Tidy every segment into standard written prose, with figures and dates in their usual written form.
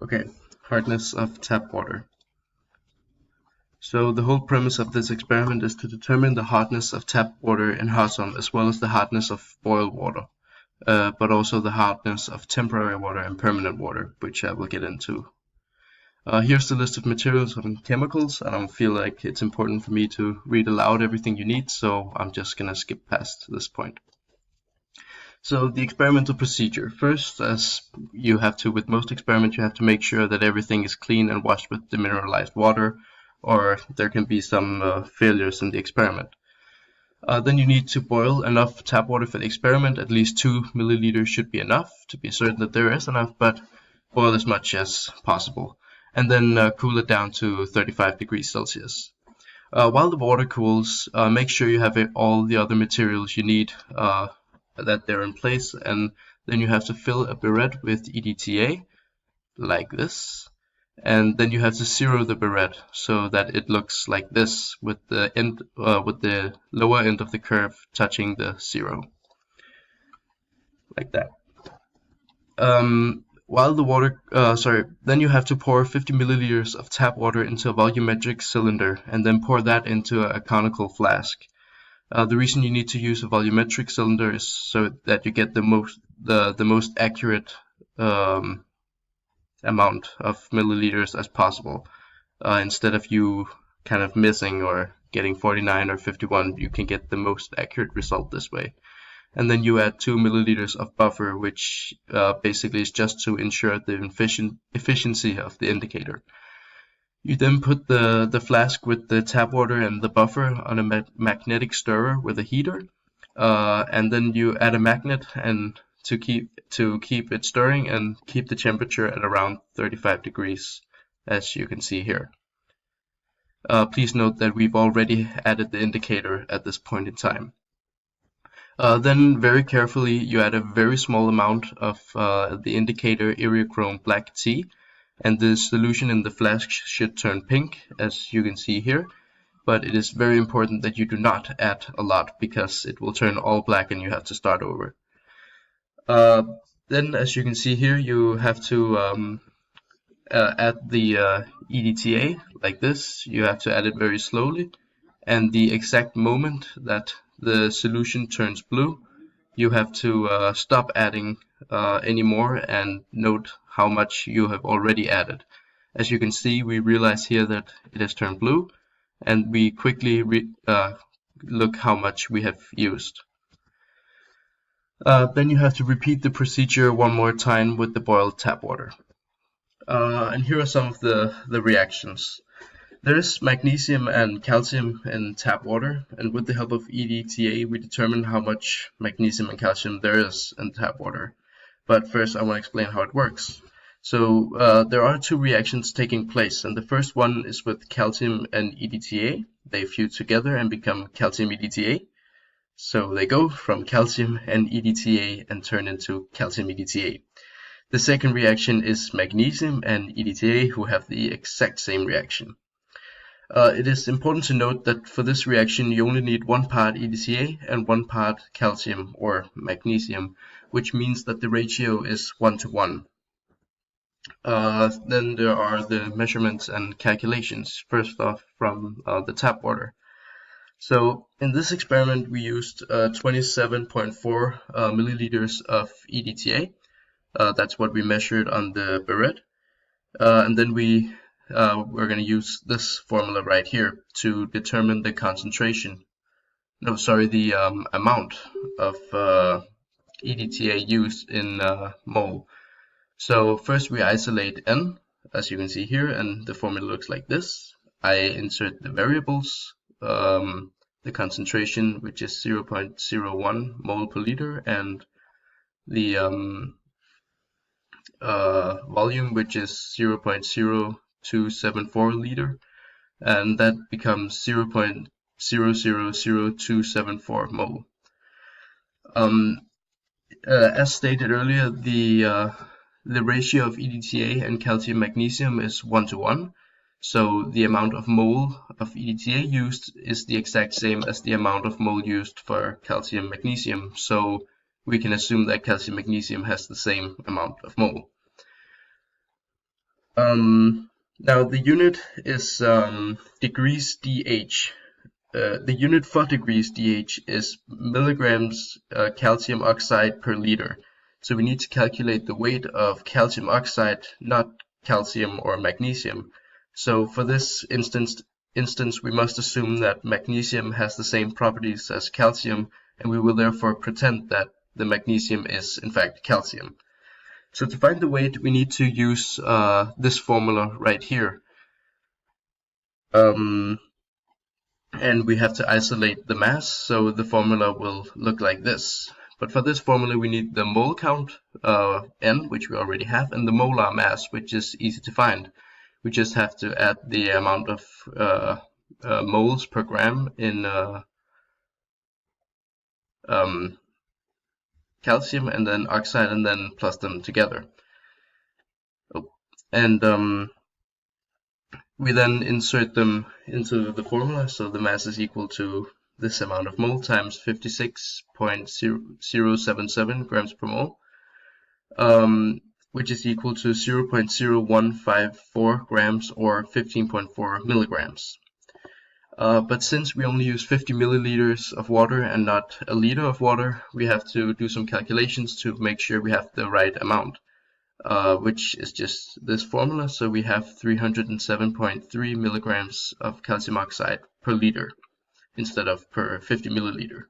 Okay, hardness of tap water. So the whole premise of this experiment is to determine the hardness of tap water in hot sun as well as the hardness of boiled water, but also the hardness of temporary water and permanent water, which I will get into. Here's the list of materials and chemicals. I don't feel like it's important for me to read aloud everything you need, so I'm just gonna skip past this point. So the experimental procedure. First, as you have to with most experiments, you have to make sure that everything is clean and washed with demineralized water, or there can be some failures in the experiment. Then you need to boil enough tap water for the experiment. At least 2 milliliters should be enough to be certain that there is enough, but boil as much as possible. And then cool it down to 35 degrees Celsius. While the water cools, make sure you have all the other materials you need that they're in place, and then you have to fill a burette with EDTA like this, and then you have to zero the burette so that it looks like this with the end with the lower end of the curve touching the zero, like that. While the water, then you have to pour 50 milliliters of tap water into a volumetric cylinder and then pour that into a conical flask. The reason you need to use a volumetric cylinder is so that you get the most accurate amount of milliliters as possible. Instead of you kind of missing or getting 49 or 51, you can get the most accurate result this way. And then you add 2 milliliters of buffer, which basically is just to ensure the efficiency of the indicator. You then put the flask with the tap water and the buffer on a magnetic stirrer with a heater, and then you add a magnet and to keep it stirring and keep the temperature at around 35 degrees, as you can see here. Please note that we've already added the indicator at this point in time. Then very carefully you add a very small amount of the indicator Eriochrome black tea, and the solution in the flask should turn pink, as you can see here, but it is very important that you do not add a lot because it will turn all black and you have to start over. Then, as you can see here, you have to add the EDTA like this. You have to add it very slowly, and the exact moment that the solution turns blue, you have to stop adding anymore and note how much you have already added. As you can see, we realize here that it has turned blue, and we quickly look how much we have used. Then you have to repeat the procedure one more time with the boiled tap water. And here are some of the reactions. There is magnesium and calcium in tap water, and with the help of EDTA, we determine how much magnesium and calcium there is in tap water. But first, I want to explain how it works. So there are two reactions taking place, and the first one is with calcium and EDTA. They fuse together and become calcium EDTA. So they go from calcium and EDTA and turn into calcium EDTA. The second reaction is magnesium and EDTA, who have the exact same reaction. It is important to note that for this reaction you only need 1 part EDTA and 1 part calcium or magnesium, which means that the ratio is 1 to 1. Then there are the measurements and calculations, first off from the tap water. So in this experiment we used 27.4 milliliters of EDTA. That's what we measured on the burette. And then we're going to use this formula right here to determine the concentration. No, sorry, the amount of EDTA used in mole. So first we isolate N, as you can see here, and the formula looks like this. I insert the variables, the concentration, which is 0.01 mole per liter, and the volume, which is 0.0274 liter, and that becomes 0.000274 mole. As stated earlier, the ratio of EDTA and calcium magnesium is 1 to 1, so the amount of mole of EDTA used is the exact same as the amount of mole used for calcium magnesium, so we can assume that calcium magnesium has the same amount of mole. Now the unit is degrees dH. The unit for degrees dH is milligrams calcium oxide per liter. So we need to calculate the weight of calcium oxide, not calcium or magnesium. So for this instance, we must assume that magnesium has the same properties as calcium, and we will therefore pretend that the magnesium is in fact calcium. So to find the weight, we need to use this formula right here. And we have to isolate the mass, so the formula will look like this. But for this formula, we need the mole count, N, which we already have, and the molar mass, which is easy to find. We just have to add the amount of moles per gram in calcium and then oxide, and then plus them together. And we then insert them into the formula, so the mass is equal to this amount of mole times 56.077 grams per mole, which is equal to 0.0154 grams or 15.4 milligrams. But since we only use 50 milliliters of water and not a liter of water, we have to do some calculations to make sure we have the right amount. Which is just this formula, so we have 307.3 milligrams of calcium oxide per liter instead of per 50 milliliter.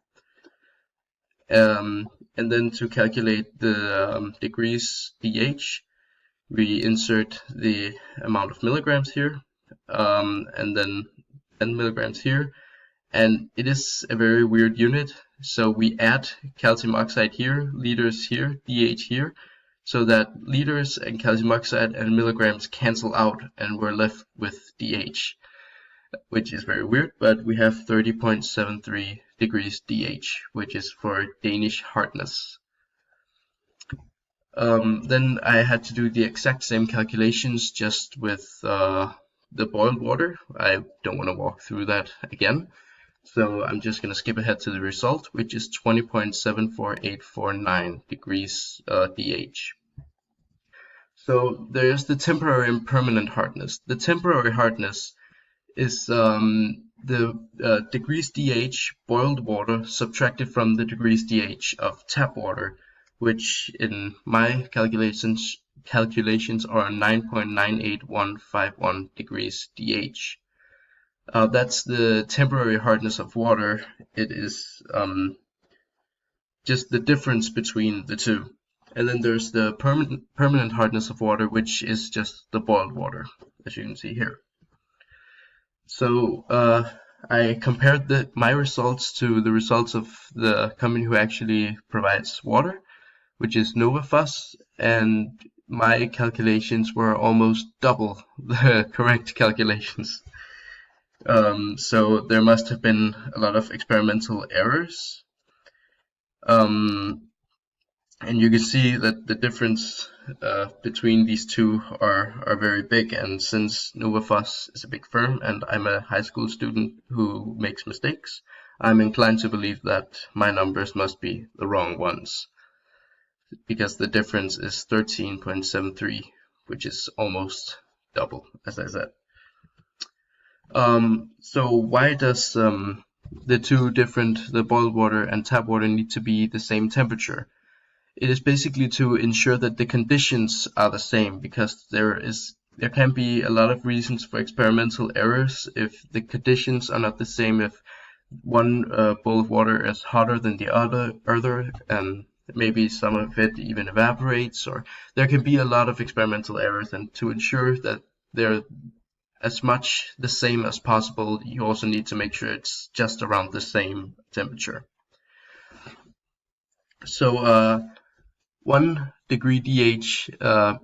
And then to calculate the degrees dH, we insert the amount of milligrams here, and then 10 milligrams here, and it is a very weird unit, so we add calcium oxide here, liters here, dH here, so that liters and calcium oxide and milligrams cancel out and we're left with dH, which is very weird, but we have 30.73 degrees dH, which is for Danish hardness. Then I had to do the exact same calculations just with the boiled water. I don't want to walk through that again, so I'm just going to skip ahead to the result, which is 20.74849 degrees dH. So there's the temporary and permanent hardness. The temporary hardness is the degrees dH boiled water subtracted from the degrees dH of tap water, which in my calculations are 9.98151 degrees dH. That's the temporary hardness of water. It is just the difference between the two. And then there's the permanent hardness of water, which is just the boiled water, as you can see here. So I compared my results to the results of the company who actually provides water, which is Novafos, and my calculations were almost double the correct calculations. So there must have been a lot of experimental errors. And you can see that the difference between these two are very big, and since Novafos is a big firm and I'm a high school student who makes mistakes, I'm inclined to believe that my numbers must be the wrong ones, because the difference is 13.73, which is almost double, as I said. So why does the boiled water and tap water, need to be the same temperature? It is basically to ensure that the conditions are the same, because there can be a lot of reasons for experimental errors if the conditions are not the same. If one bowl of water is hotter than the other, and maybe some of it even evaporates, or there can be a lot of experimental errors. And to ensure that they're as much the same as possible, you also need to make sure it's just around the same temperature. So 1 degree dH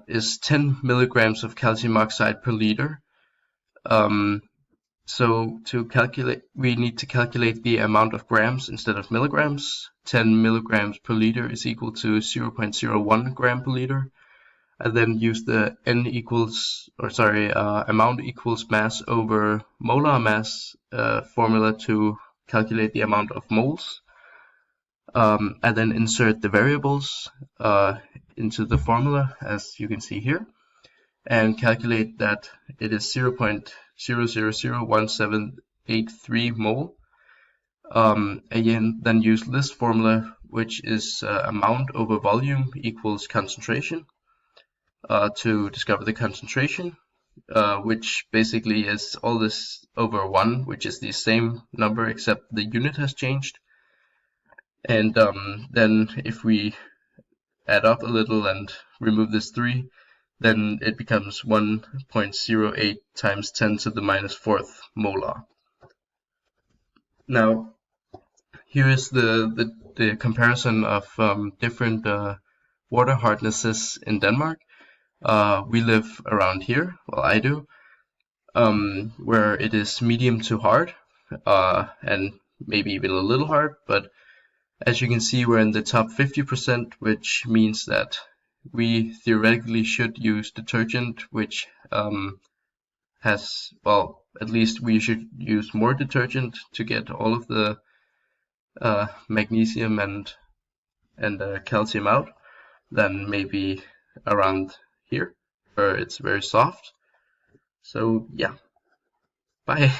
is 10 milligrams of calcium oxide per liter. So to calculate, we need to calculate the amount of grams instead of milligrams. 10 milligrams per liter is equal to 0.01 gram per liter. And then use the amount equals mass over molar mass formula to calculate the amount of moles. And then insert the variables into the formula, as you can see here. and calculate that it is 0.0001783 mole. Again, then use this formula, which is amount over volume equals concentration, to discover the concentration, which basically is all this over 1, which is the same number except the unit has changed. And then if we add up a little and remove this 3, then it becomes 1.08 times 10 to the minus 4th molar. Now, here is the comparison of different water hardnesses in Denmark. We live around here, well I do, where it is medium to hard, and maybe even a little hard, but as you can see, we're in the top 50%, which means that we theoretically should use detergent, which has, well, at least we should use more detergent to get all of the magnesium and calcium out than maybe around here, where it's very soft. So yeah, bye.